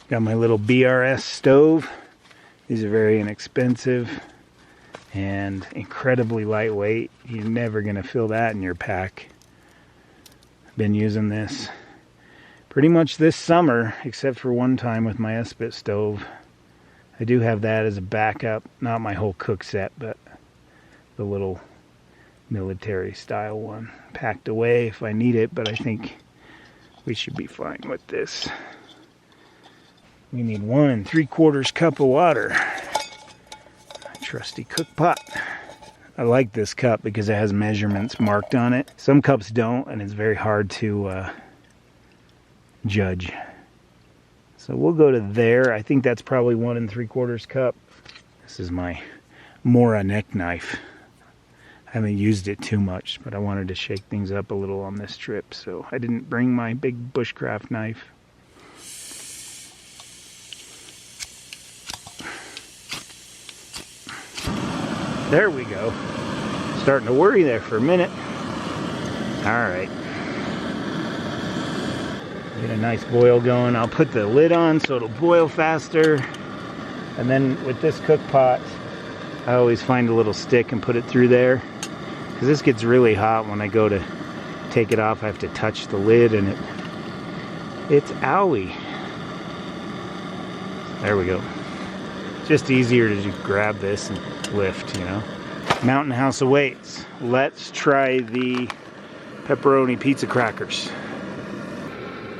Got my little BRS stove. These are very inexpensive and incredibly lightweight. You're never gonna fill that in your pack. Been using this pretty much this summer, except for one time with my Espit stove. I do have that as a backup, not my whole cook set, but the little military style one packed away if I need it, but I think we should be fine with this. We need 1 3/4 cup of water. Trusty cook pot. I like this cup because it has measurements marked on it. Some cups don't, and it's very hard to judge. So we'll go to there. I think that's probably 1 3/4 cup. This is my Mora neck knife. I haven't used it too much, but I wanted to shake things up a little on this trip, so I didn't bring my big bushcraft knife. There we go. Starting to worry there for a minute. All right. Get a nice boil going. I'll put the lid on so it'll boil faster. And then with this cook pot, I always find a little stick and put it through there. Because this gets really hot when I go to take it off. I have to touch the lid and it's owie. There we go. Just easier to just grab this and lift, you know. Mountain House awaits. Let's try the pepperoni pizza crackers.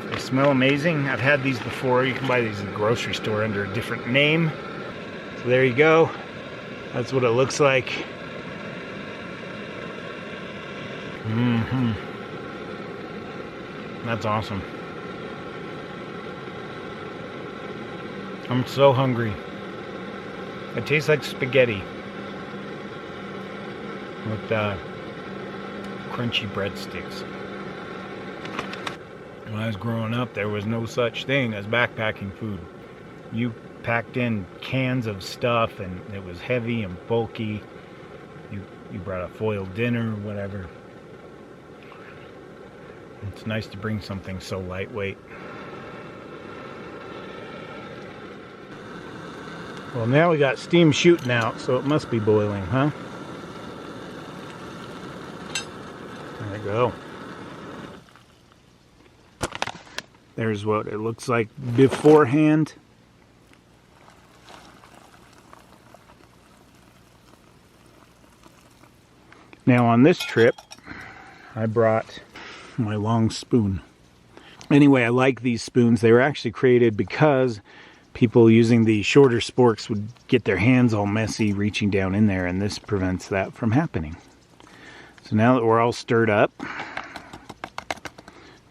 They smell amazing. I've had these before. You can buy these in the grocery store under a different name. So there you go. That's what it looks like. That's awesome. I'm so hungry. It tastes like spaghetti with crunchy breadsticks. When I was growing up, there was no such thing as backpacking food. You packed in cans of stuff and it was heavy and bulky. You brought a foiled dinner or whatever. It's nice to bring something so lightweight. Well, now we got steam shooting out, so it must be boiling, huh? There we go. There's what it looks like beforehand. Now on this trip, I brought my long spoon. Anyway, I like these spoons. They were actually created because people using the shorter sporks would get their hands all messy reaching down in there, and this prevents that from happening. So now that we're all stirred up,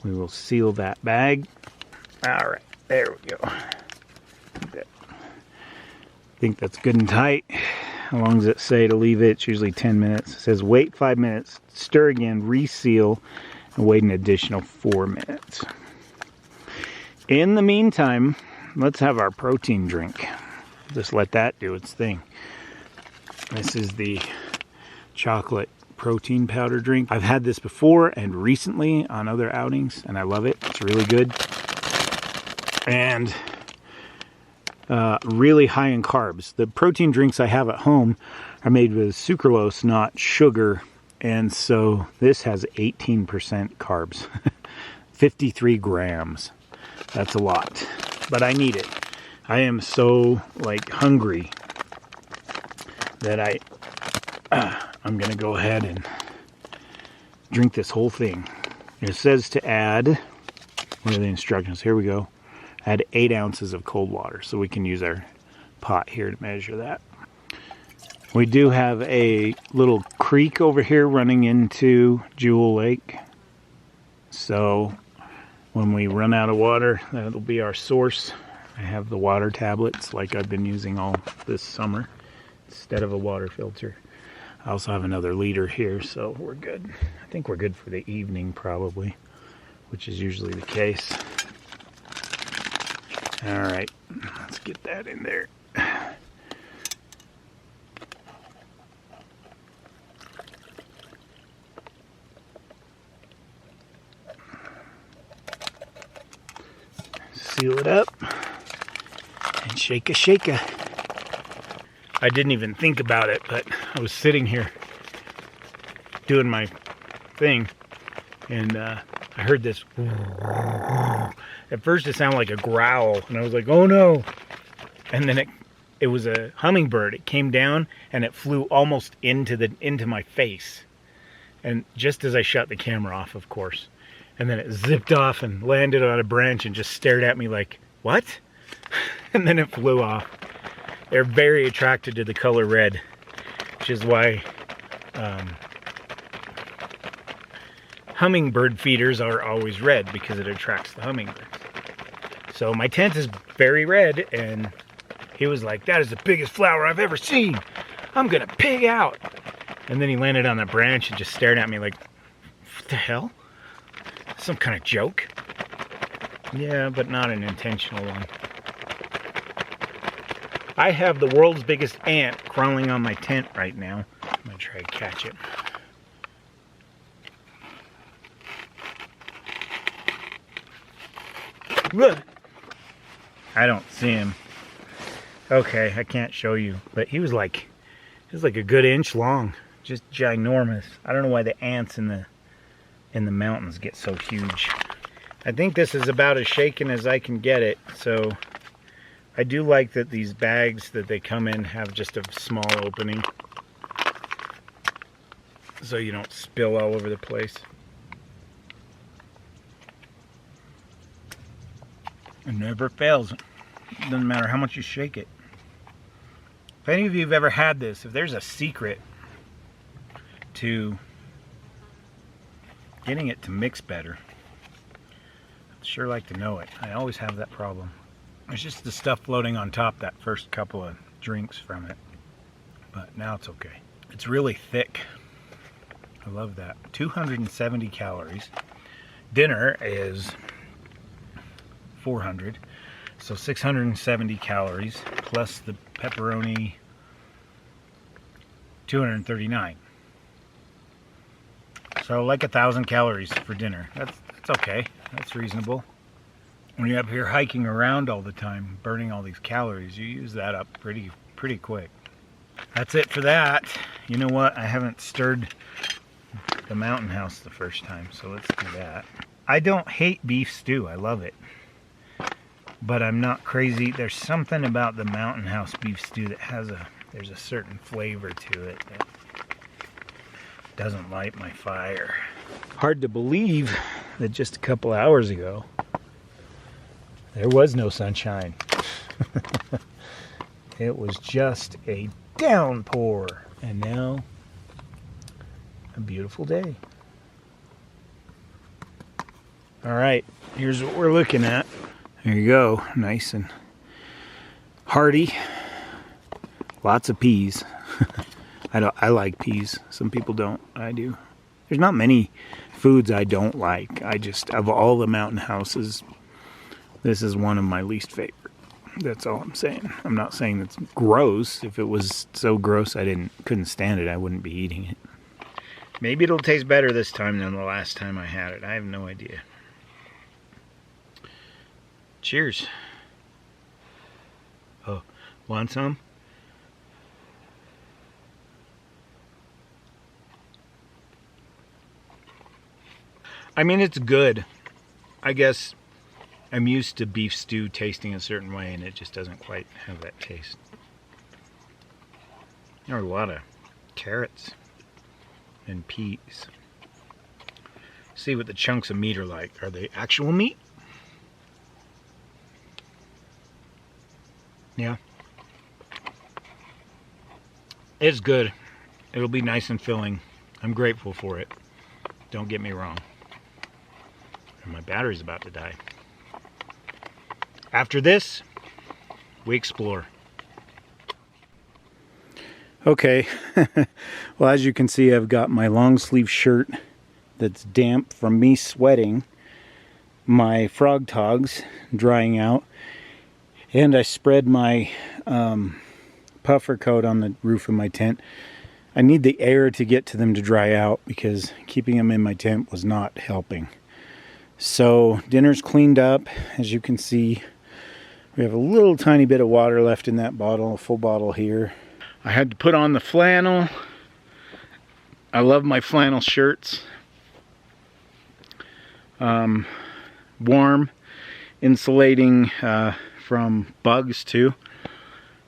we will seal that bag. All right, there we go. I think that's good and tight. How long does it say to leave it? It's usually 10 minutes. It says wait 5 minutes, stir again, reseal, and wait an additional 4 minutes. In the meantime, let's have our protein drink. Just let that do its thing. This is the chocolate protein powder drink. I've had this before and recently on other outings, and I love it. It's really good. And really high in carbs. The protein drinks I have at home are made with sucralose, not sugar. And so this has 18% carbs. 53 grams. That's a lot. But I need it. I am so hungry that I'm gonna go ahead and drink this whole thing. It says to add, what are the instructions? Here we go. Add 8 ounces of cold water, so we can use our pot here to measure that. We do have a little creek over here running into Jewel Lake. So when we run out of water, that'll be our source. I have the water tablets like I've been using all this summer instead of a water filter. I also have another liter here, so we're good. I think we're good for the evening probably, which is usually the case. All right, let's get that in there. Seal it up. Shake a, shake a. I didn't even think about it, but I was sitting here doing my thing, and I heard this. At first it sounded like a growl, and I was like, oh no. And then it was a hummingbird. It came down and it flew almost into my face. And just as I shut the camera off, of course. And then it zipped off and landed on a branch and just stared at me like, what? And then it flew off. They're very attracted to the color red, which is why hummingbird feeders are always red, because it attracts the hummingbirds. So my tent is very red, and he was like, that is the biggest flower I've ever seen. I'm gonna pig out. And then he landed on a branch and just stared at me like, what the hell? Some kind of joke? Yeah, but not an intentional one. I have the world's biggest ant crawling on my tent right now. I'm gonna try to catch it. Look! I don't see him. Okay, I can't show you, but he was like a good inch long, just ginormous. I don't know why the ants in the mountains get so huge. I think this is about as shaken as I can get it. So I do like that these bags that they come in have just a small opening, so you don't spill all over the place. It never fails. It doesn't matter how much you shake it. If any of you have ever had this, if there's a secret to getting it to mix better, I'd sure like to know it. I always have that problem. It's just the stuff floating on top that first couple of drinks from it. But now it's okay. It's really thick. I love that. 270 calories. Dinner is 400. So 670 calories plus the pepperoni, 239. So like 1,000 calories for dinner. That's okay. That's reasonable. When you're up here hiking around all the time, burning all these calories, you use that up pretty quick. That's it for that. You know what? I haven't stirred the mountain house the first time, so let's do that. I don't hate beef stew. I love it. But I'm not crazy. There's something about the mountain house beef stew that there's a certain flavor to it that doesn't light my fire. Hard to believe that just a couple hours ago there was no sunshine. It was just a downpour, and now a beautiful day. All right, here's what we're looking at. There you go, nice and hearty. Lots of peas. I like peas. Some people don't. I do. There's not many foods I don't like. Of all the mountain houses, this is one of my least favorite. That's all I'm saying. I'm not saying it's gross. If it was so gross I couldn't stand it, I wouldn't be eating it. Maybe it'll taste better this time than the last time I had it. I have no idea. Cheers. Oh, want some? I mean, it's good. I guess I'm used to beef stew tasting a certain way, and it just doesn't quite have that taste. There are a lot of carrots and peas. See what the chunks of meat are like. Are they actual meat? Yeah. It's good. It'll be nice and filling. I'm grateful for it. Don't get me wrong. And my battery's about to die. After this, we explore. Okay. Well, as you can see, I've got my long sleeve shirt that's damp from me sweating, my frog togs drying out, and I spread my puffer coat on the roof of my tent. I need the air to get to them to dry out because keeping them in my tent was not helping. So dinner's cleaned up, as you can see. We have a little tiny bit of water left in that bottle, a full bottle here. I had to put on the flannel. I love my flannel shirts. Warm, insulating from bugs too.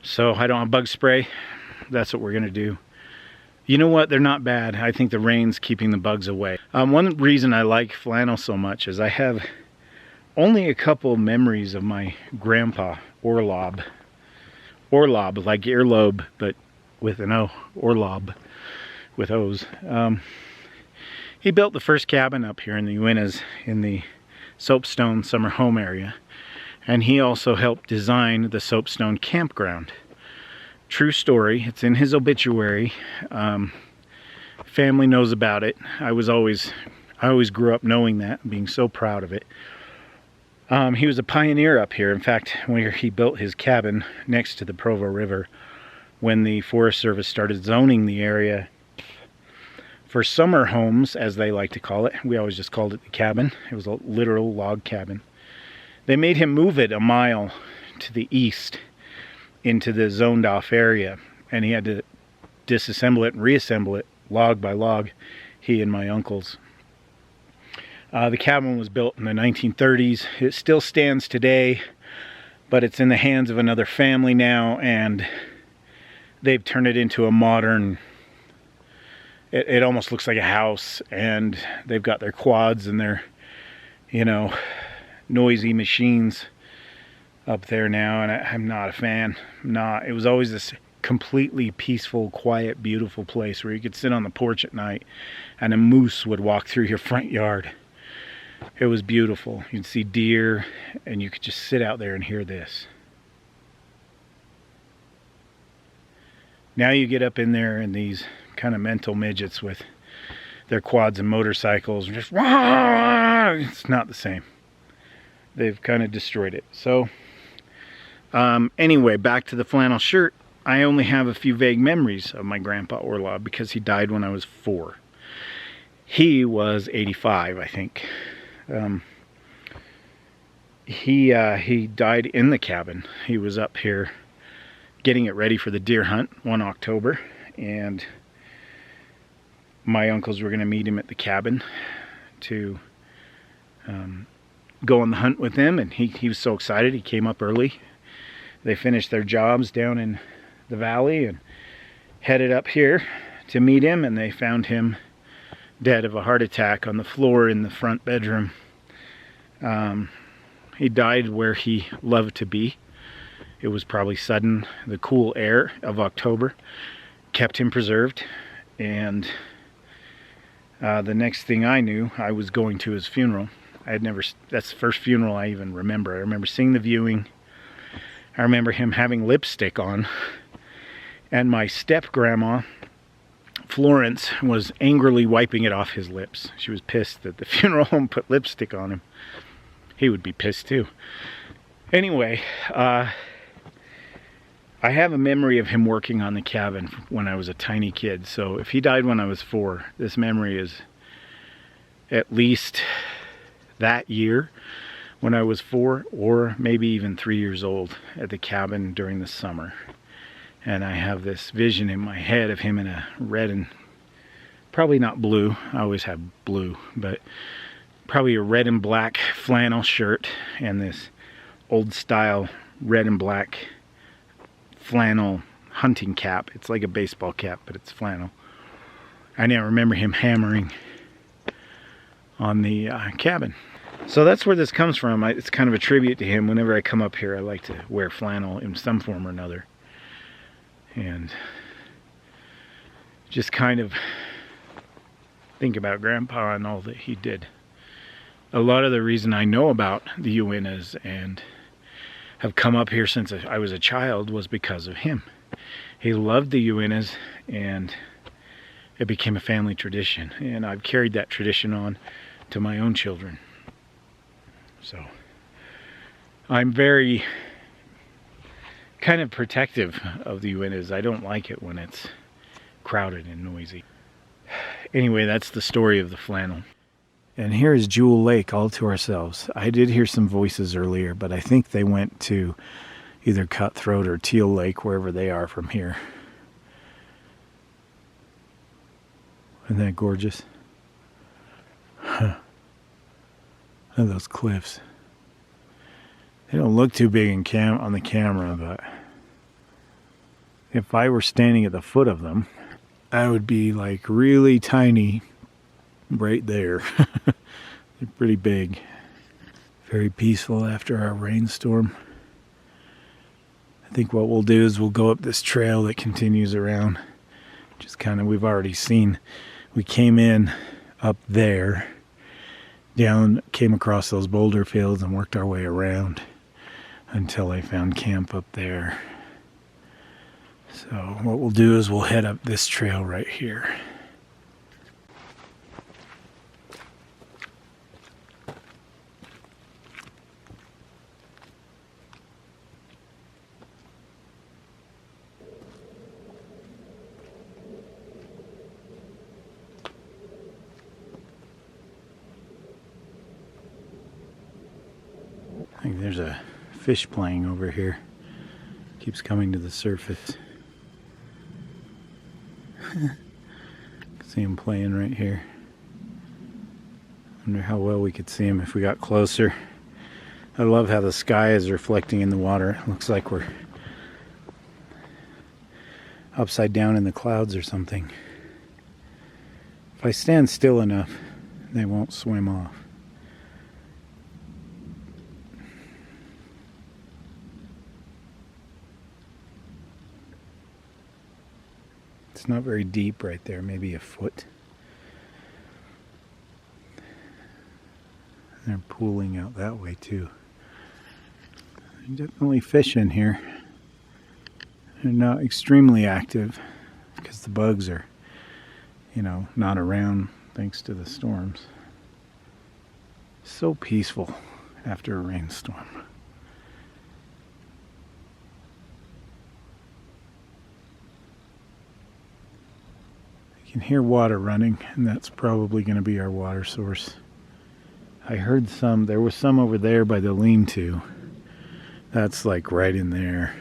So I don't have bug spray. That's what we're gonna do. You know what? They're not bad. I think the rain's keeping the bugs away. One reason I like flannel so much is I have only a couple memories of my grandpa, Orlob, like earlobe, but with an O, Orlob, with O's. He built the first cabin up here in the Uintas in the Soapstone summer home area. And he also helped design the Soapstone campground. True story, it's in his obituary. Family knows about it. I always grew up knowing that, being so proud of it. He was a pioneer up here. In fact, when he built his cabin next to the Provo River, when the Forest Service started zoning the area for summer homes, as they like to call it. We always just called it the cabin. It was a literal log cabin. They made him move it a mile to the east into the zoned off area, and he had to disassemble it and reassemble it log by log, he and my uncles. The cabin was built in the 1930s. It still stands today, but it's in the hands of another family now, and they've turned it into a modern, it almost looks like a house, and they've got their quads and their, you know, noisy machines up there now, and I'm not a fan. It was always this completely peaceful, quiet, beautiful place where you could sit on the porch at night and a moose would walk through your front yard. It was beautiful. You'd see deer and you could just sit out there and hear this. Now you get up in there and these kind of mental midgets with their quads and motorcycles, just it's not the same. They've kind of destroyed it. So anyway, back to the flannel shirt. I only have a few vague memories of my grandpa Orlob because he died when I was 4. He was 85, I think. He died in the cabin. He was up here getting it ready for the deer hunt one October, and my uncles were going to meet him at the cabin to go on the hunt with him, and he was so excited. He came up early. They finished their jobs down in the valley and headed up here to meet him, and they found him dead of a heart attack on the floor in the front bedroom. He died where he loved to be. It was probably sudden. The cool air of October kept him preserved, and the next thing I knew, I was going to his funeral. That's the first funeral I even remember. I remember seeing the viewing. I remember him having lipstick on, and my step-grandma, Florence, was angrily wiping it off his lips. She was pissed that the funeral home put lipstick on him. He would be pissed too. Anyway, I have a memory of him working on the cabin when I was a tiny kid. So if he died when I was 4, this memory is at least that year when I was 4, or maybe even 3 years old at the cabin during the summer. And I have this vision in my head of him in a red and probably not blue. I always have blue, but probably a red and black flannel shirt and this old style red and black flannel hunting cap. It's like a baseball cap, but it's flannel. I now remember him hammering on the cabin. So that's where this comes from. It's kind of a tribute to him. Whenever I come up here, I like to wear flannel in some form or another. And just kind of think about Grandpa and all that he did. A lot of the reason I know about the Uintas and have come up here since I was a child was because of him. He loved the Uintas, and it became a family tradition. And I've carried that tradition on to my own children. So I'm very kind of protective of the Uintas. I don't like it when it's crowded and noisy. Anyway, that's the story of the flannel. And here is Jewel Lake all to ourselves. I did hear some voices earlier, but I think they went to either Cutthroat or Teal Lake, wherever they are from here. Isn't that gorgeous? Huh. Look at those cliffs. They don't look too big on the camera, but if I were standing at the foot of them, I would be like really tiny right there. They're pretty big. Very peaceful after our rainstorm. I think what we'll do is we'll go up this trail that continues around. Just kind of, we've already seen, we came in up there, down, came across those boulder fields and worked our way around until I found camp up there. So what we'll do is we'll head up this trail right here. I think there's a fish playing over here. Keeps coming to the surface. See him playing right here. Wonder how well we could see him if we got closer. I love how the sky is reflecting in the water. It looks like we're upside down in the clouds or something. If I stand still enough, they won't swim off. It's not very deep right there, maybe a foot. They're pooling out that way too. There's definitely fish in here. They're not extremely active because the bugs are, you know, not around thanks to the storms. So peaceful after a rainstorm. You can hear water running, and that's probably going to be our water source. I heard some, there was some over there by the lean-to. That's like right in there.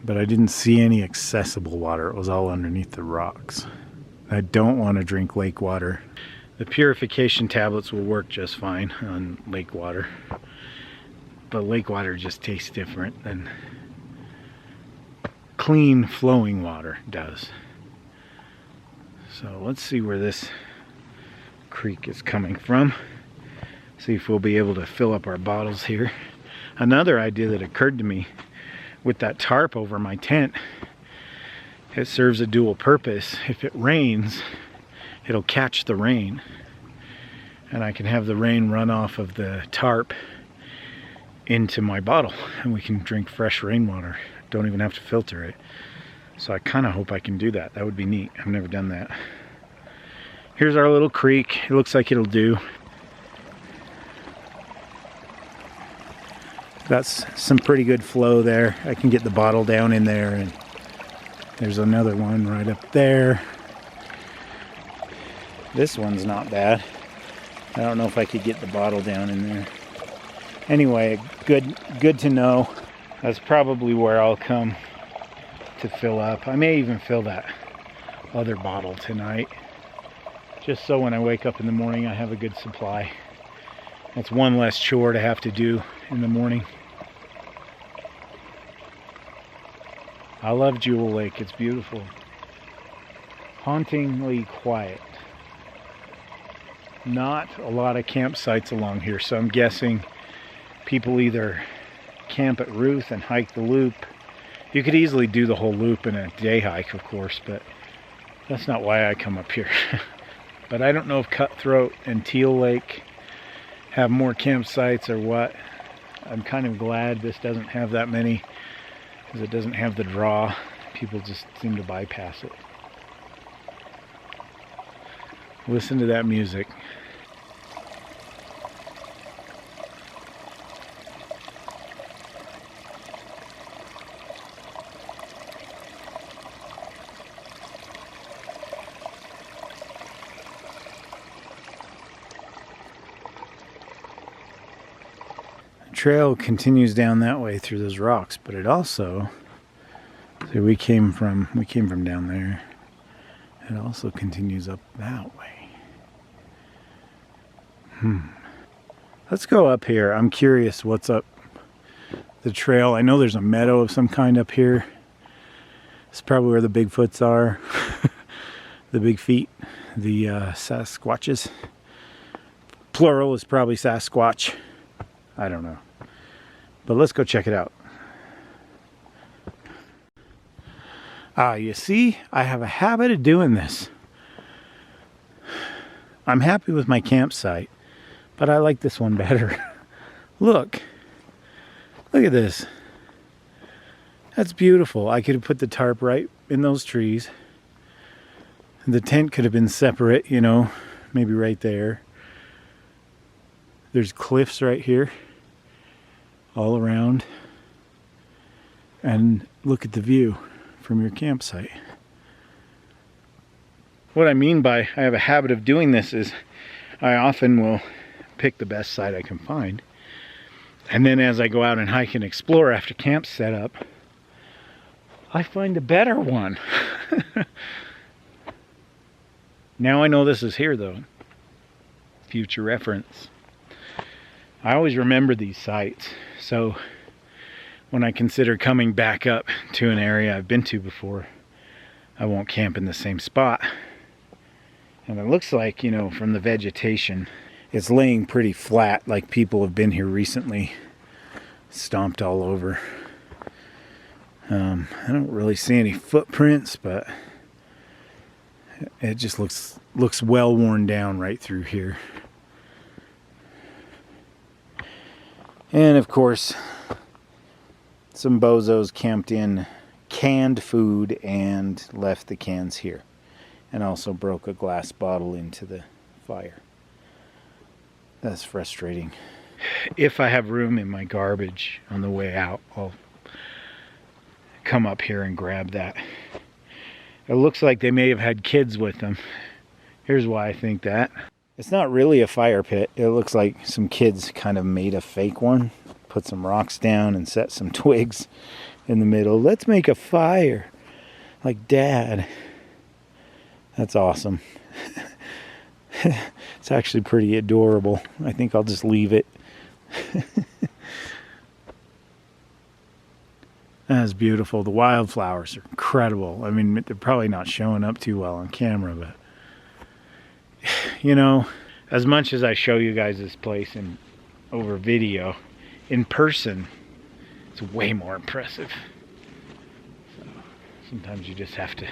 But I didn't see any accessible water. It was all underneath the rocks. I don't want to drink lake water. The purification tablets will work just fine on lake water. But lake water just tastes different than clean flowing water does. So let's see where this creek is coming from. See if we'll be able to fill up our bottles here. Another idea that occurred to me with that tarp over my tent, it serves a dual purpose. If it rains, it'll catch the rain, and I can have the rain run off of the tarp into my bottle, and we can drink fresh rainwater. Don't even have to filter it. So I kind of hope I can do that. That would be neat. I've never done that. Here's our little creek. It looks like it'll do. That's some pretty good flow there. I can get the bottle down in there, and there's another one right up there. This one's not bad. I don't know if I could get the bottle down in there. Anyway, good to know. That's probably where I'll come to fill up. I may even fill that other bottle tonight, just so when I wake up in the morning I have a good supply. That's one less chore to have to do in the morning. I love Jewel Lake. It's beautiful. Hauntingly quiet. Not a lot of campsites along here, so I'm guessing people either camp at Ruth and hike the loop. You could easily do the whole loop in a day hike, of course, but that's not why I come up here. But I don't know if Cutthroat and Teal Lake have more campsites or what. I'm kind of glad this doesn't have that many, because it doesn't have the draw. People just seem to bypass it. Listen to that music. trail continues down that way through those rocks, but it also, so we came from down there. It also continues up that way. Let's go up here. I'm curious what's up the trail. I know there's a meadow of some kind up here. It's probably where the Bigfoots are. The big feet, the Sasquatches. Plural is probably Sasquatch. I don't know. But let's go check it out. You see, I have a habit of doing this. I'm happy with my campsite, but I like this one better. Look at this. That's beautiful. I could have put the tarp right in those trees. The tent could have been separate, you know, maybe right there. There's cliffs right here, all around. And look at the view from your campsite. What I mean by I have a habit of doing this is I often will pick the best site I can find. And then as I go out and hike and explore after camp's set up, I find a better one. Now I know this is here though. Future reference. I always remember these sites. So when I consider coming back up to an area I've been to before, I won't camp in the same spot. And it looks like, you know, from the vegetation, it's laying pretty flat, like people have been here recently, stomped all over. I don't really see any footprints, but it just looks well worn down right through here. And of course, some bozos camped in canned food and left the cans here. And also broke a glass bottle into the fire. That's frustrating. If I have room in my garbage on the way out, I'll come up here and grab that. It looks like they may have had kids with them. Here's why I think that. It's not really a fire pit. It looks like some kids kind of made a fake one. Put some rocks down and set some twigs in the middle. Let's make a fire. Like Dad. That's awesome. It's actually pretty adorable. I think I'll just leave it. That's beautiful. The wildflowers are incredible. I mean, they're probably not showing up too well on camera, but you know, as much as I show you guys this place over video, in person, it's way more impressive. So sometimes you just have to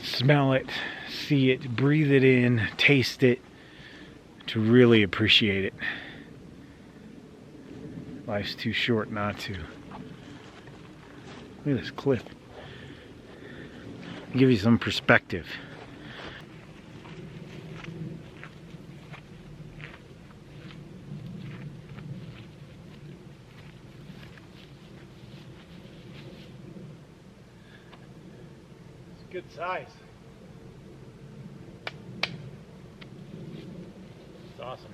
smell it, see it, breathe it in, taste it to really appreciate it. Life's too short not to. Look at this cliff. I'll give you some perspective. It's good size. It's awesome.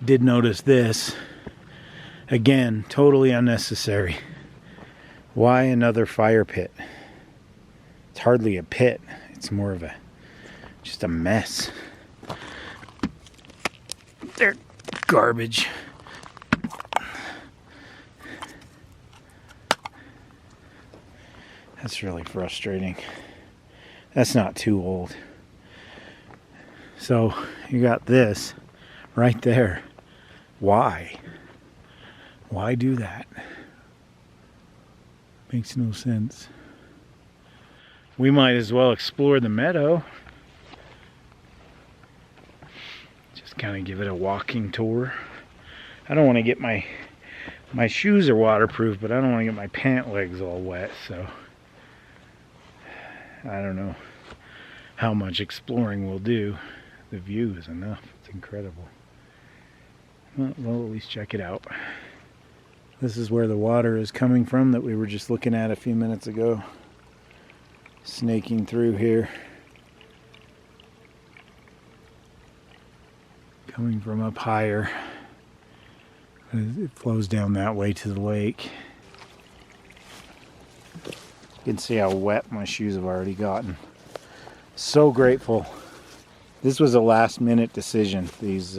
Did notice this. Again, totally unnecessary. Why another fire pit? It's hardly a pit. It's more of just a mess. They're garbage. That's really frustrating. That's not too old. So you got this right there. Why? Why do that? Makes no sense. We might as well explore the meadow. Just kind of give it a walking tour. I don't want to get my shoes are waterproof, but I don't want to get my pant legs all wet, so I don't know how much exploring we'll do. The view is enough. It's incredible. Well, we'll at least check it out. This is where the water is coming from that we were just looking at a few minutes ago. Snaking through here. Coming from up higher. It flows down that way to the lake. You can see how wet my shoes have already gotten. So grateful. This was a last minute decision, these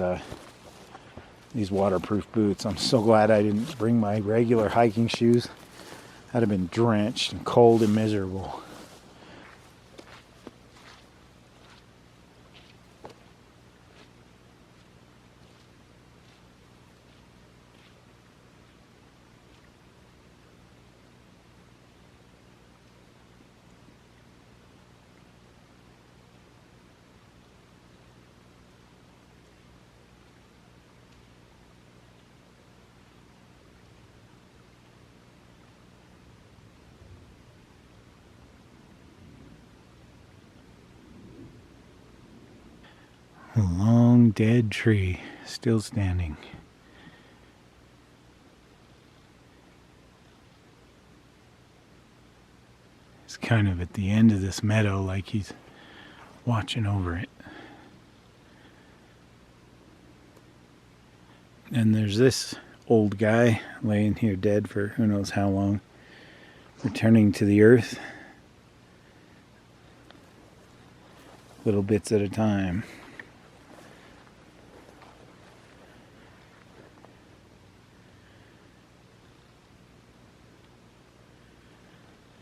waterproof boots. I'm so glad I didn't bring my regular hiking shoes. I'd have been drenched and cold and miserable. A long dead tree, still standing. It's kind of at the end of this meadow, like he's watching over it. And there's this old guy laying here dead for who knows how long, returning to the earth, little bits at a time.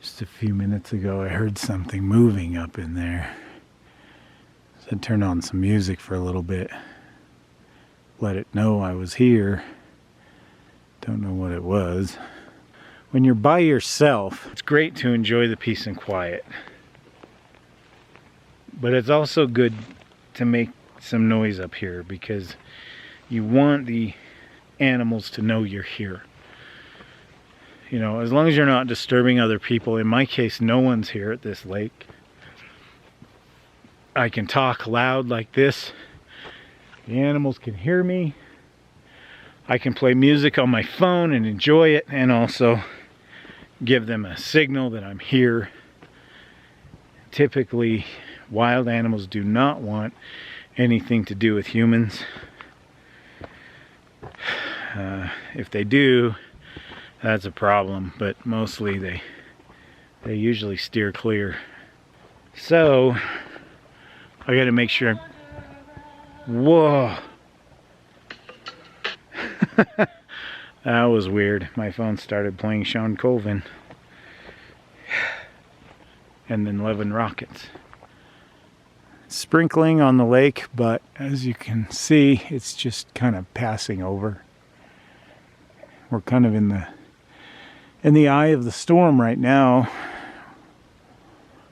Just a few minutes ago I heard something moving up in there. So I turned on some music for a little bit. Let it know I was here. Don't know what it was. When you're by yourself, it's great to enjoy the peace and quiet. But it's also good to make some noise up here because you want the animals to know you're here. You know, as long as you're not disturbing other people. In my case, no one's here at this lake. I can talk loud like this. The animals can hear me. I can play music on my phone and enjoy it, and also give them a signal that I'm here. Typically, wild animals do not want anything to do with humans. If they do, that's a problem, but mostly they usually steer clear. So I gotta make sure. Whoa. That was weird. My phone started playing Sean Colvin and then 11 Rockets. Sprinkling on the lake, but as you can see, it's just kind of passing over. We're kind of in the eye of the storm right now.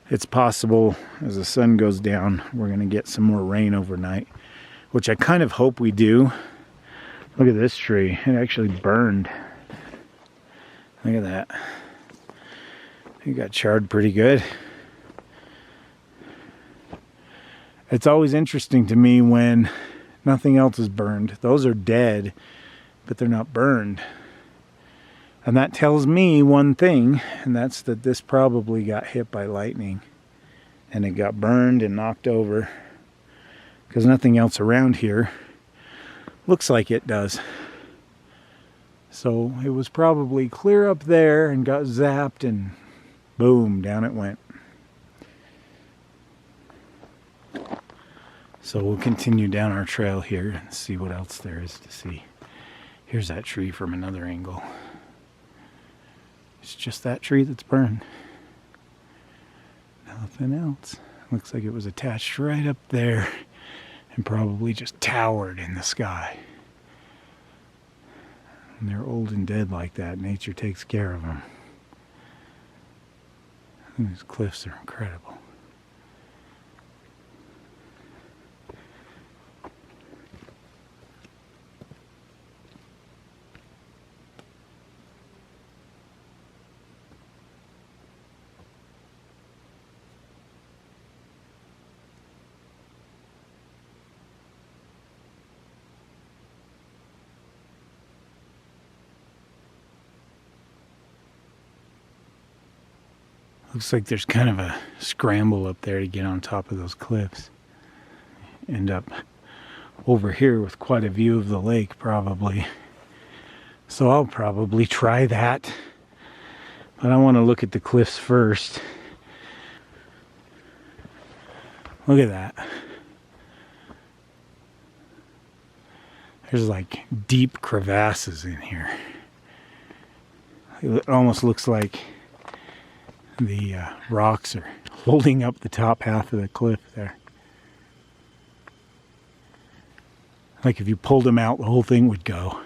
It's possible as the sun goes down, we're going to get some more rain overnight, which I kind of hope we do. Look at this tree. It actually burned. Look at that. It got charred pretty good. It's always interesting to me when nothing else is burned. Those are dead, but they're not burned. And that tells me one thing, and that's that this probably got hit by lightning. And it got burned and knocked over. Because nothing else around here looks like it does. So it was probably clear up there and got zapped and boom, down it went. So we'll continue down our trail here and see what else there is to see. Here's that tree from another angle. It's just that tree that's burned. Nothing else. Looks like it was attached right up there and probably just towered in the sky. When they're old and dead like that, nature takes care of them. And these cliffs are incredible. Looks like there's kind of a scramble up there to get on top of those cliffs. End up over here with quite a view of the lake, probably. So I'll probably try that. But I want to look at the cliffs first. Look at that. There's like deep crevasses in here. It almost looks like the rocks are holding up the top half of the cliff there. Like if you pulled them out, the whole thing would go.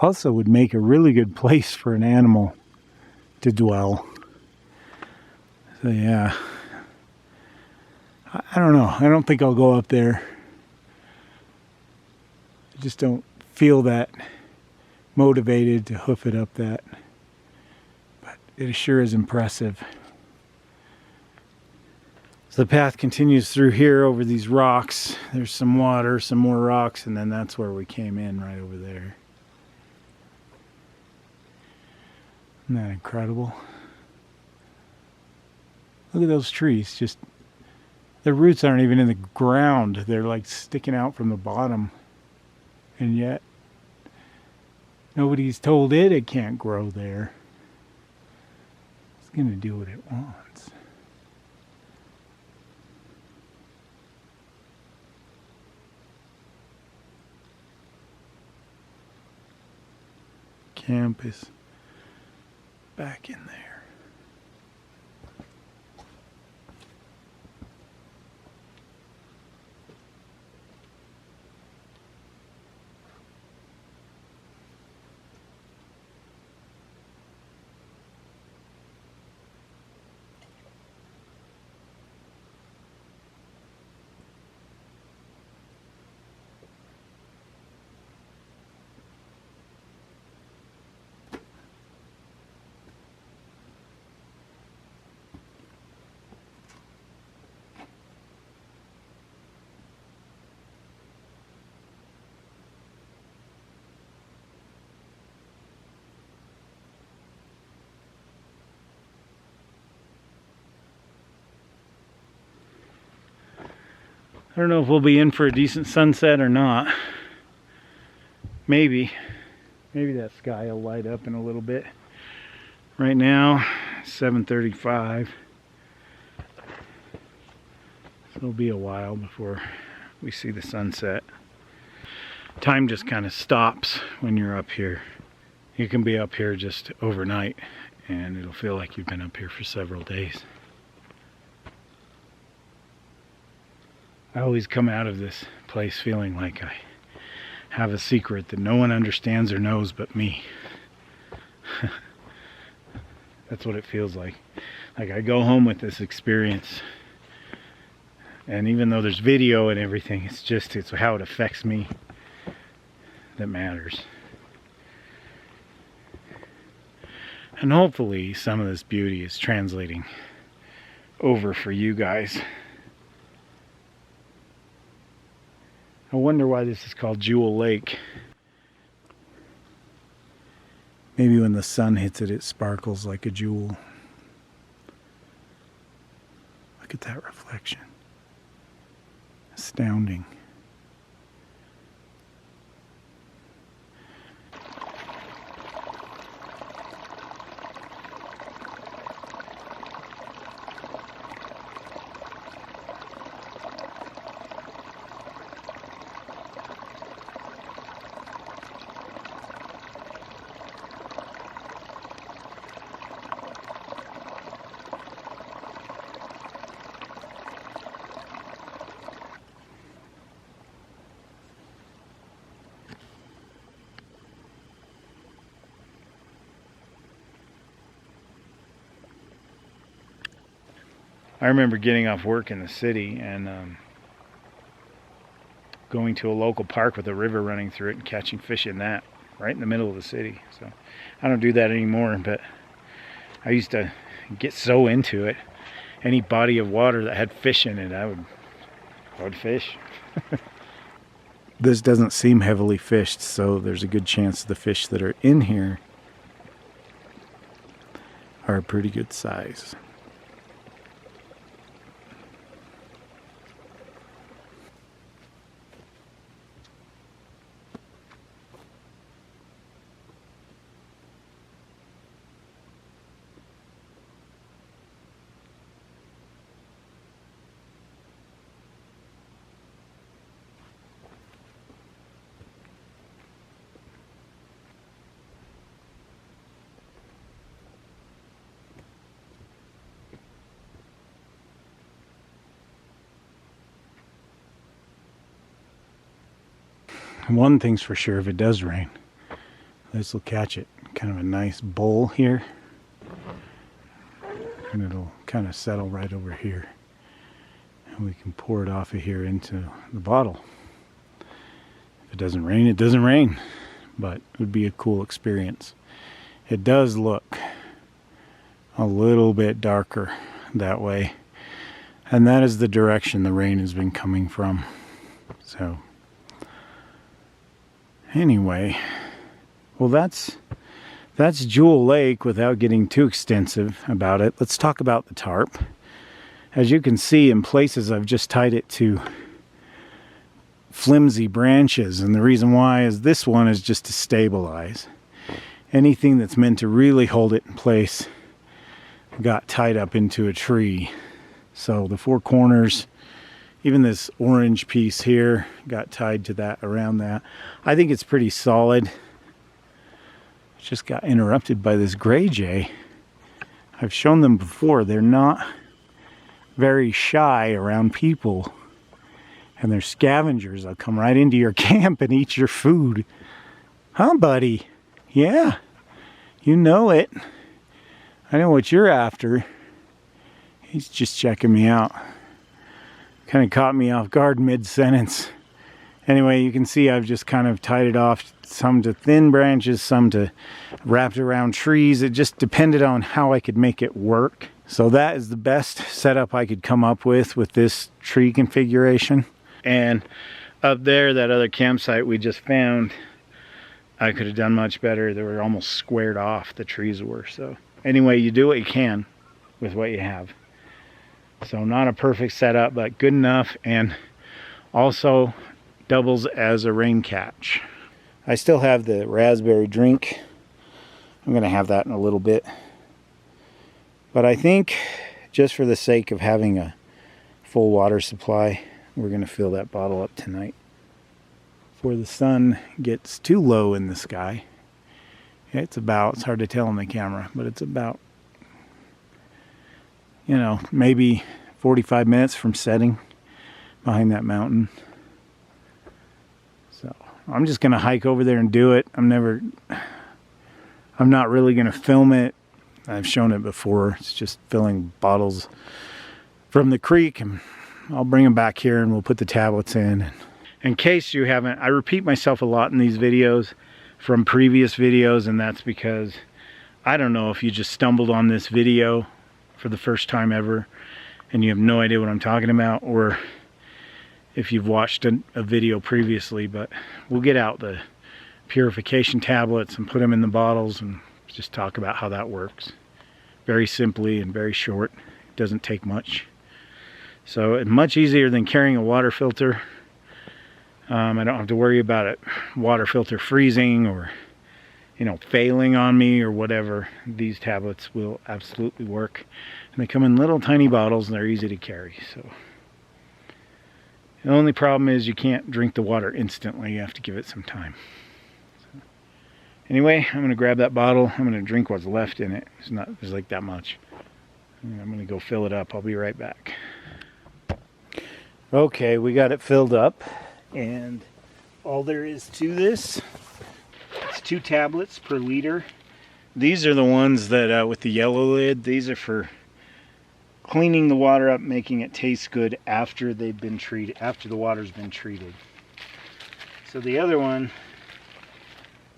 Also would make a really good place for an animal to dwell. So yeah. I don't know. I don't think I'll go up there. I just don't feel that motivated to hoof it up that. But it sure is impressive. So the path continues through here over these rocks. There's some water, some more rocks, and then that's where we came in, right over there. Isn't that incredible? Look at those trees. Just their roots aren't even in the ground. They're like sticking out from the bottom. And yet, nobody's told it can't grow there. It's going to do what it wants. Camp is back in there. I don't know if we'll be in for a decent sunset or not. Maybe that sky will light up in a little bit. Right now, 7:35. So it'll be a while before we see the sunset. Time just kind of stops when you're up here. You can be up here just overnight and it'll feel like you've been up here for several days. I always come out of this place feeling like I have a secret that no one understands or knows but me. That's what it feels like. Like I go home with this experience, and even though there's video and everything, it's how it affects me that matters. And hopefully some of this beauty is translating over for you guys. I wonder why this is called Jewel Lake. Maybe when the sun hits it, it sparkles like a jewel. Look at that reflection. Astounding. I remember getting off work in the city and going to a local park with a river running through it and catching fish in that, right in the middle of the city. So I don't do that anymore, but I used to get so into it. Any body of water that had fish in it, I would fish. This doesn't seem heavily fished, so there's a good chance the fish that are in here are a pretty good size. One thing's for sure, if it does rain, this will catch it. Kind of a nice bowl here. And it'll kind of settle right over here. And we can pour it off of here into the bottle. If it doesn't rain, it doesn't rain. But it would be a cool experience. It does look a little bit darker that way. And that is the direction the rain has been coming from. So, anyway, well, that's Jewel Lake without getting too extensive about it. Let's talk about the tarp. As you can see, in places I've just tied it to flimsy branches, and the reason why is this one is just to stabilize. Anything that's meant to really hold it in place got tied up into a tree. So the four corners, even this orange piece here, got tied to that, around that. I think it's pretty solid. Just got interrupted by this gray jay. I've shown them before. They're not very shy around people. And they're scavengers. They'll come right into your camp and eat your food. Huh, buddy? Yeah. You know it. I know what you're after. He's just checking me out. Kind of caught me off guard mid-sentence. Anyway, you can see I've just kind of tied it off, some to thin branches, some to wrapped around trees. It just depended on how I could make it work. So that is the best setup I could come up with this tree configuration. And up there, that other campsite we just found, I could have done much better. They were almost squared off, the trees were. So anyway, you do what you can with what you have. So not a perfect setup, but good enough, and also doubles as a rain catch. I still have the raspberry drink. I'm going to have that in a little bit. But I think just for the sake of having a full water supply, we're going to fill that bottle up tonight before the sun gets too low in the sky. It's hard to tell on the camera, but it's about, maybe 45 minutes from setting behind that mountain. So I'm just going to hike over there and do it. I'm not really going to film it. I've shown it before. It's just filling bottles from the creek, and I'll bring them back here and we'll put the tablets in. In case you haven't, I repeat myself a lot in these videos from previous videos, and that's because I don't know if you just stumbled on this video for the first time ever and you have no idea what I'm talking about, or if you've watched a video previously. But we'll get out the purification tablets and put them in the bottles and just talk about how that works. Very simply and very short. It doesn't take much. So it's much easier than carrying a water filter. I don't have to worry about it, water filter freezing or failing on me or whatever. These tablets will absolutely work. And they come in little tiny bottles and they're easy to carry. So the only problem is you can't drink the water instantly. You have to give it some time. So, anyway, I'm going to grab that bottle. I'm going to drink what's left in it. There's like that much. I'm going to go fill it up. I'll be right back. Okay, we got it filled up. And all there is to this, it's 2 tablets per liter. These are the ones that with the yellow lid. These are for cleaning the water up, making it taste good after they've been treated, after the water's been treated. So the other one,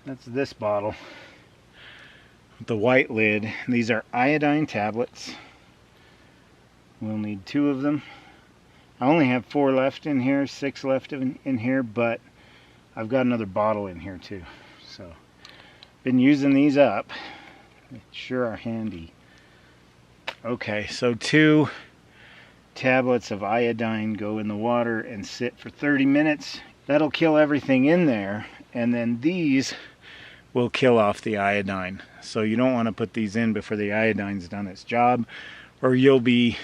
that's this bottle with the white lid. These are iodine tablets. We'll need 2 of them. I only have 4 left in here, 6 left in here, but I've got another bottle in here too. So, been using these up. They sure are handy. Okay, so 2 tablets of iodine go in the water and sit for 30 minutes. That'll kill everything in there, and then these will kill off the iodine. So you don't want to put these in before the iodine's done its job, or you'll be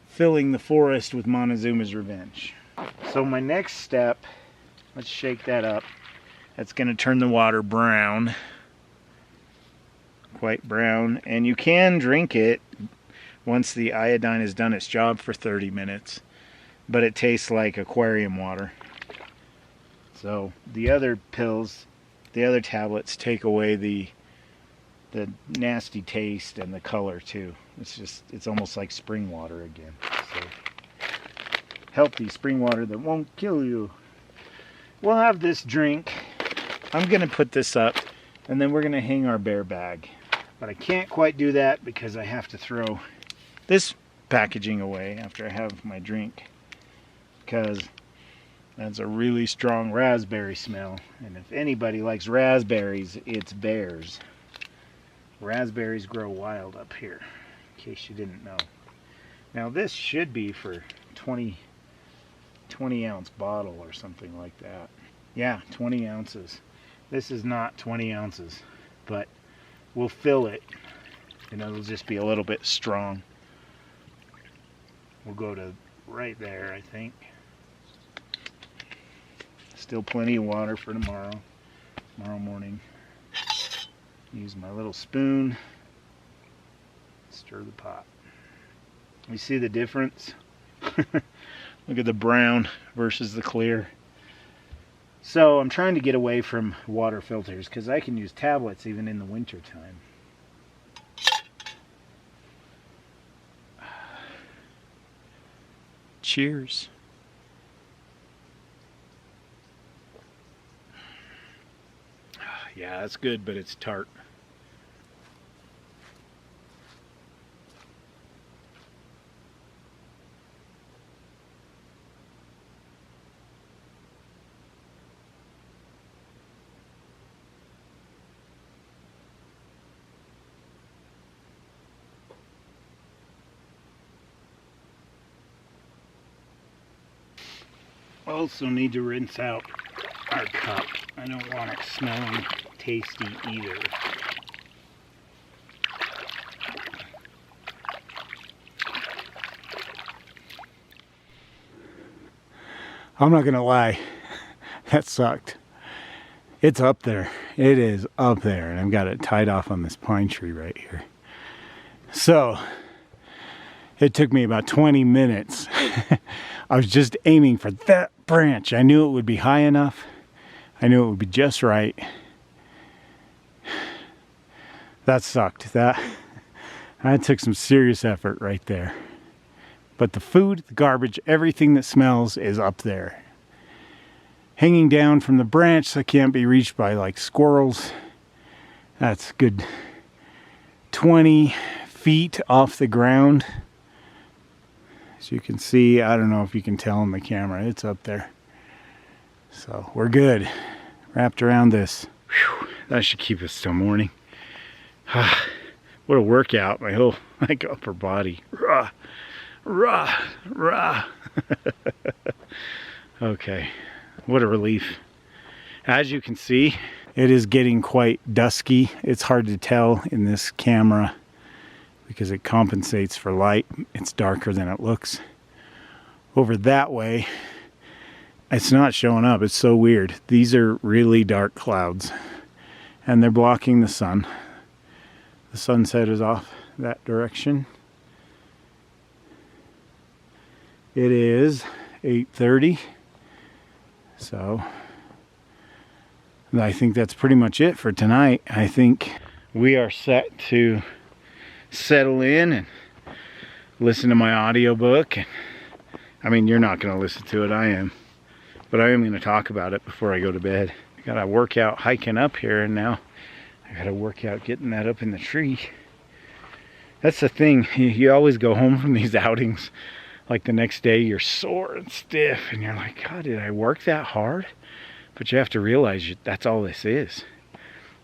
filling the forest with Montezuma's revenge. So my next step, let's shake that up. That's going to turn the water brown, quite brown, and you can drink it once the iodine has done its job for 30 minutes, but it tastes like aquarium water. So the other pills, the other tablets take away the nasty taste and the color too. It's almost like spring water again. So healthy spring water that won't kill you. We'll have this drink. I'm gonna put this up and then we're gonna hang our bear bag. But I can't quite do that because I have to throw this packaging away after I have my drink, because that's a really strong raspberry smell, and if anybody likes raspberries, it's bears. Raspberries grow wild up here, in case you didn't know. Now this should be for 20 ounce bottle or something like that. Yeah, 20 ounces. This is not 20 ounces, but we'll fill it and it'll just be a little bit strong. We'll go to right there, I think. Still plenty of water for tomorrow morning. Use my little spoon, stir the pot. You see the difference? Look at the brown versus the clear. So I'm trying to get away from water filters because I can use tablets even in the winter time. Cheers. Yeah, that's good, but it's tart. Also need to rinse out our cup. I don't want it smelling tasty either. I'm not gonna lie, that sucked. It's up there. It is up there, and I've got it tied off on this pine tree right here. So it took me about 20 minutes. I was just aiming for that branch. I knew it would be high enough. I knew it would be just right. That sucked. That took some serious effort right there. But the food, the garbage, everything that smells is up there. Hanging down from the branch that can't be reached by like squirrels. That's good 20 feet off the ground. As you can see, I don't know if you can tell on the camera, it's up there. So we're good. Wrapped around this. Whew, that should keep us till morning. What a workout, my whole upper body. Rah, rah, rah. Okay, what a relief. As you can see, it is getting quite dusky. It's hard to tell in this camera because it compensates for light. It's darker than it looks. Over that way, it's not showing up. It's so weird. These are really dark clouds and they're blocking the sun. The sunset is off that direction. It is 8:30. So I think that's pretty much it for tonight. I think we are set to settle in and listen to my audiobook. And I mean, you're not going to listen to it, I am. But I am going to talk about it before I go to bed. I got to work out hiking up here, and now I got to work out getting that up in the tree. That's the thing. You always go home from these outings, like the next day you're sore and stiff, and you're like, God, did I work that hard? But you have to realize that's all this is.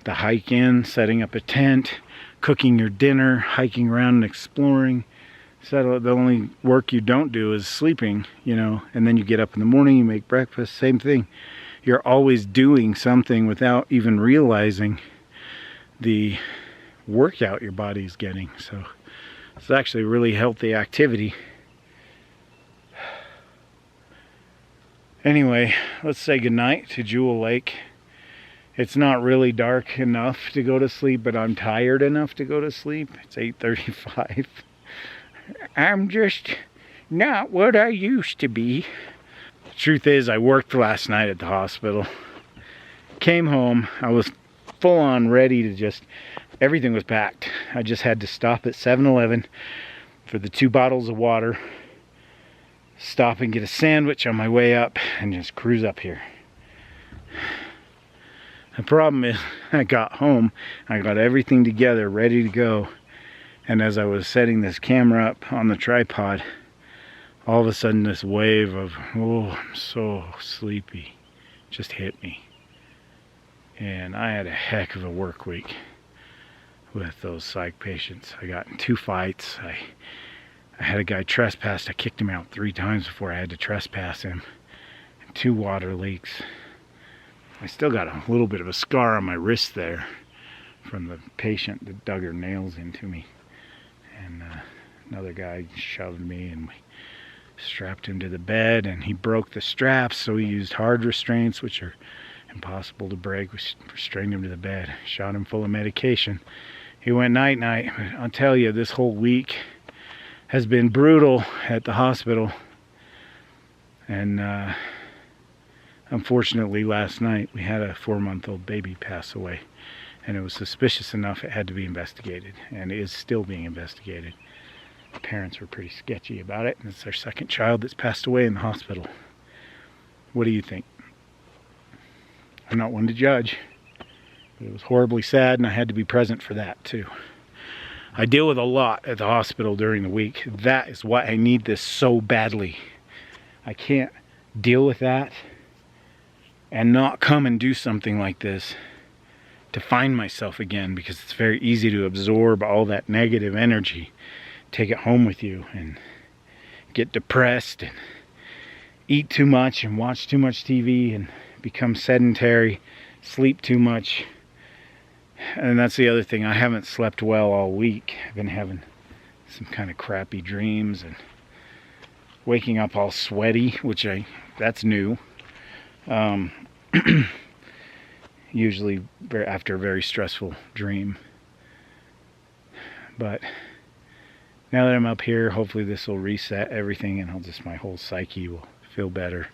The hike in, setting up a tent, cooking your dinner, hiking around and exploring. So the only work you don't do is sleeping, you know, and then you get up in the morning, you make breakfast, same thing. You're always doing something without even realizing the workout your body's getting. So it's actually a really healthy activity. Anyway, let's say goodnight to Jewel Lake. It's not really dark enough to go to sleep, but I'm tired enough to go to sleep. It's 8:35. I'm just not what I used to be. Truth is, I worked last night at the hospital. Came home, I was full on ready to just, everything was packed. I just had to stop at 7-Eleven for the 2 bottles of water, stop and get a sandwich on my way up, and just cruise up here. The problem is, I got home, I got everything together, ready to go, and as I was setting this camera up on the tripod, all of a sudden this wave of, oh, I'm so sleepy, just hit me. And I had a heck of a work week with those psych patients. I got in 2 fights. I had a guy trespassed. I kicked him out 3 times before I had to trespass him. And 2 water leaks. I still got a little bit of a scar on my wrist there from the patient that dug her nails into me. And another guy shoved me and we strapped him to the bed, and he broke the straps, so he used hard restraints, which are impossible to break. We restrained him to the bed, shot him full of medication. He went night-night. I'll tell you, this whole week has been brutal at the hospital. And unfortunately, last night we had a 4-month-old baby pass away, and it was suspicious enough it had to be investigated, and is still being investigated. The parents were pretty sketchy about it, and it's their 2nd child that's passed away in the hospital. What do you think? I'm not one to judge, but it was horribly sad, and I had to be present for that too. I deal with a lot at the hospital during the week. That is why I need this so badly. I can't deal with that and not come and do something like this to find myself again, because it's very easy to absorb all that negative energy, take it home with you, and get depressed and eat too much and watch too much TV and become sedentary, sleep too much. And that's the other thing, I haven't slept well all week. I've been having some kind of crappy dreams and waking up all sweaty, that's new. Usually after a very stressful dream. But now that I'm up here, hopefully this will reset everything, and my whole psyche will feel better.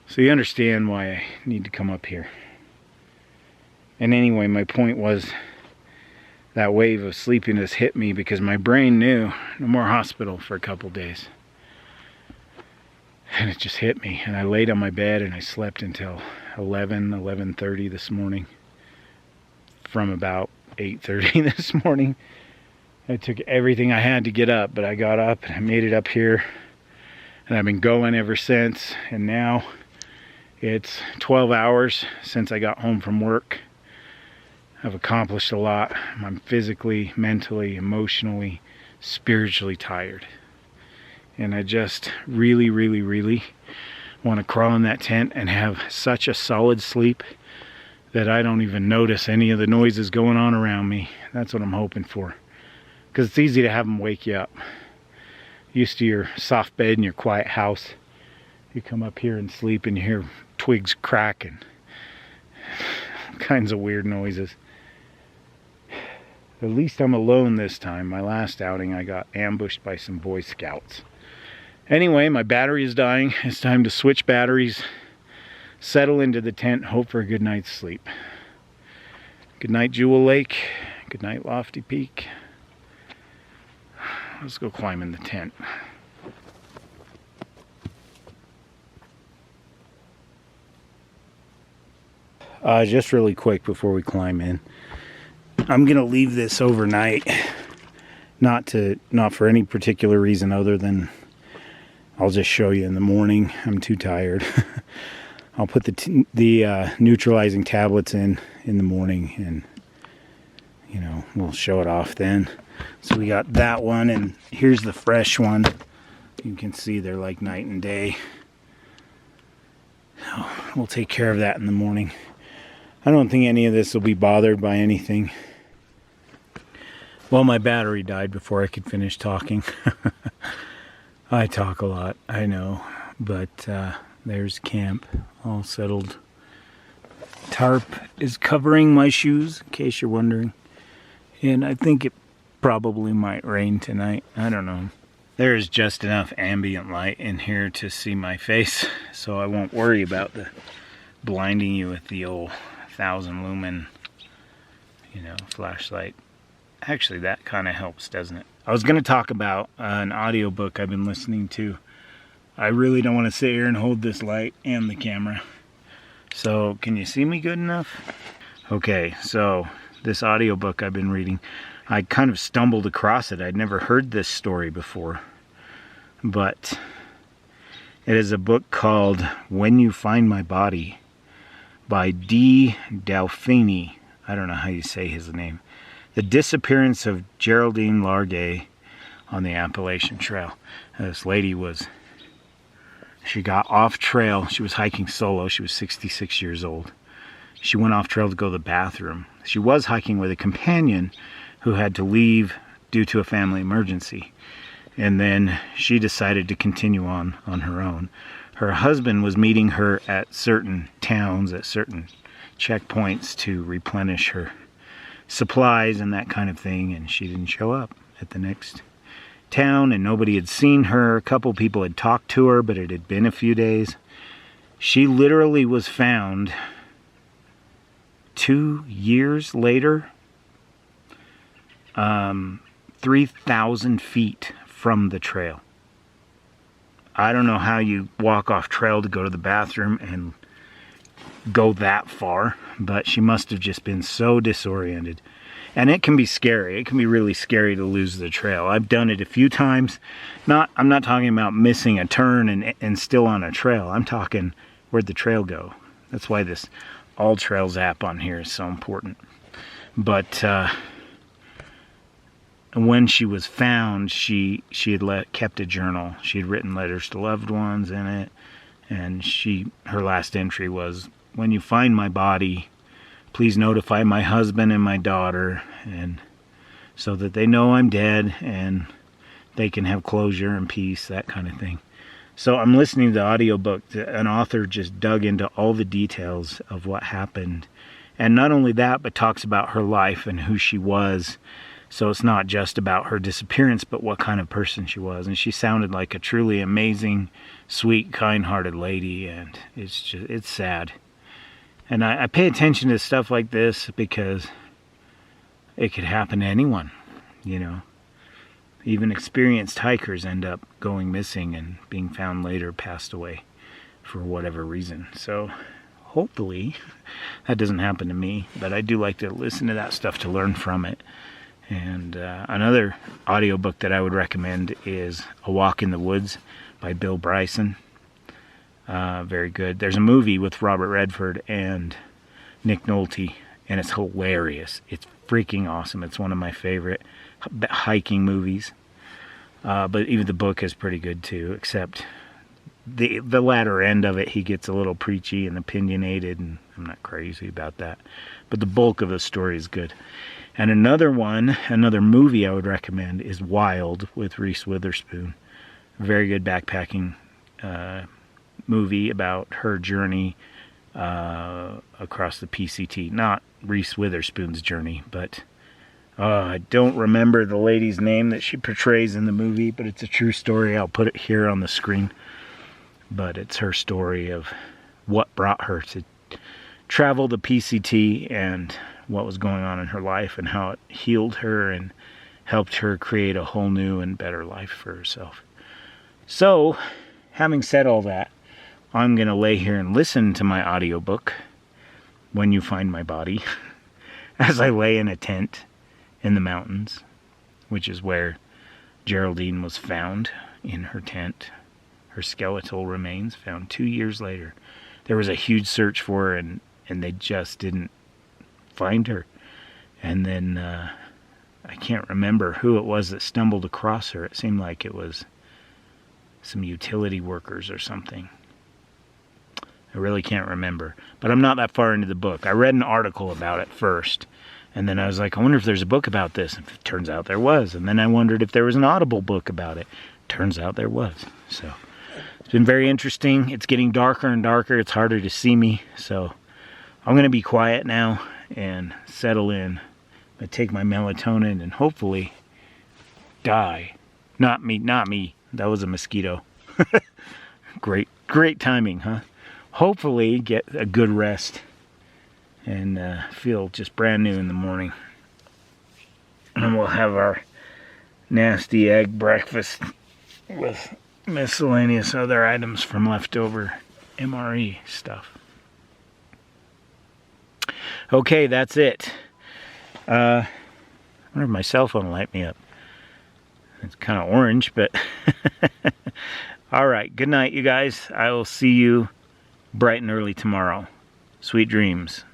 So you understand why I need to come up here. And anyway, my point was, that wave of sleepiness hit me because my brain knew no more hospital for a couple days. And it just hit me, and I laid on my bed and I slept until 11:30 this morning, from about 8:30 this morning. I took everything I had to get up, but I got up and I made it up here, and I've been going ever since. And now it's 12 hours since I got home from work. I've accomplished a lot. I'm physically, mentally, emotionally, spiritually tired. And I just really, really, really want to crawl in that tent and have such a solid sleep that I don't even notice any of the noises going on around me. That's what I'm hoping for. Because it's easy to have them wake you up. Used to your soft bed in your quiet house. You come up here and sleep and you hear twigs crack and all kinds of weird noises. At least I'm alone this time. My last outing I got ambushed by some Boy Scouts. Anyway, my battery is dying. It's time to switch batteries, settle into the tent, hope for a good night's sleep. Good night, Jewel Lake. Good night, Lofty Peak. Let's go climb in the tent. Just really quick before we climb in, I'm gonna leave this overnight, not for any particular reason other than I'll just show you in the morning. I'm too tired. I'll put the neutralizing tablets in the morning, and we'll show it off then. So we got that one, and here's the fresh one. You can see they're like night and day. So we'll take care of that in the morning. I don't think any of this will be bothered by anything. Well, my battery died before I could finish talking. I talk a lot, I know, but there's camp, all settled. Tarp is covering my shoes, in case you're wondering. And I think it probably might rain tonight. I don't know. There is just enough ambient light in here to see my face, so I won't worry about the blinding you with the old 1,000 lumen, flashlight. Actually, that kind of helps, doesn't it? I was going to talk about an audiobook I've been listening to. I really don't want to sit here and hold this light and the camera. So, can you see me good enough? Okay, so this audiobook I've been reading, I kind of stumbled across it. I'd never heard this story before. But it is a book called When You Find My Body by D. Delphini. I don't know how you say his name. The Disappearance of Geraldine Largay on the Appalachian Trail. This lady she got off trail. She was hiking solo. She was 66 years old. She went off trail to go to the bathroom. She was hiking with a companion who had to leave due to a family emergency. And then she decided to continue on her own. Her husband was meeting her at certain towns, at certain checkpoints to replenish her supplies and that kind of thing, and she didn't show up at the next town, and nobody had seen her. A couple people had talked to her, but it had been a few days. She literally was found 2 years later, 3,000 feet from the trail. I don't know how you walk off trail to go to the bathroom and go that far, but she must have just been so disoriented. And it can be scary. It can be really scary to lose the trail. I've done it a few times. I'm not talking about missing a turn and still on a trail. I'm talking, where'd the trail go? That's why this All Trails app on here is so important. But when she was found, she had kept a journal. She had written letters to loved ones in it, and her last entry was, "When you find my body, please notify my husband and my daughter, and so that they know I'm dead and they can have closure and peace," that kind of thing. So I'm listening to the audiobook. An author just dug into all the details of what happened, and not only that, but talks about her life and who she was. So it's not just about her disappearance, but what kind of person she was. And she sounded like a truly amazing, sweet, kind-hearted lady, and it's sad. And I pay attention to stuff like this because it could happen to anyone, Even experienced hikers end up going missing and being found later, passed away for whatever reason. So hopefully that doesn't happen to me, but I do like to listen to that stuff to learn from it. And another audiobook that I would recommend is A Walk in the Woods by Bill Bryson. Very good. There's a movie with Robert Redford and Nick Nolte, and it's hilarious. It's freaking awesome. It's one of my favorite hiking movies. But even the book is pretty good too, except the latter end of it, he gets a little preachy and opinionated, and I'm not crazy about that. But the bulk of the story is good. And another movie I would recommend is Wild with Reese Witherspoon. Very good backpacking movie about her journey across the PCT. Not Reese Witherspoon's journey, but I don't remember the lady's name that she portrays in the movie, but it's a true story. I'll put it here on the screen. But it's her story of what brought her to travel the PCT and what was going on in her life and how it healed her and helped her create a whole new and better life for herself. So, having said all that, I'm going to lay here and listen to my audiobook, When You Find My Body, as I lay in a tent in the mountains, which is where Geraldine was found, in her tent. Her skeletal remains found 2 years later. There was a huge search for her, and they just didn't find her. And then I can't remember who it was that stumbled across her. It seemed like it was some utility workers or something. I really can't remember. But I'm not that far into the book. I read an article about it first, and then I was like, I wonder if there's a book about this. And it turns out there was. And then I wondered if there was an Audible book about it. Turns out there was. So it's been very interesting. It's getting darker and darker. It's harder to see me. So I'm going to be quiet now and settle in. I'm going to take my melatonin and hopefully die Not me, not me. That was a mosquito. Great timing, huh? Hopefully get a good rest and feel just brand new in the morning. And we'll have our nasty egg breakfast with miscellaneous other items from leftover MRE stuff. Okay, that's it. I wonder if my cell phone will light me up. It's kind of orange, but all right. Good night, you guys. I will see you bright and early tomorrow. Sweet dreams.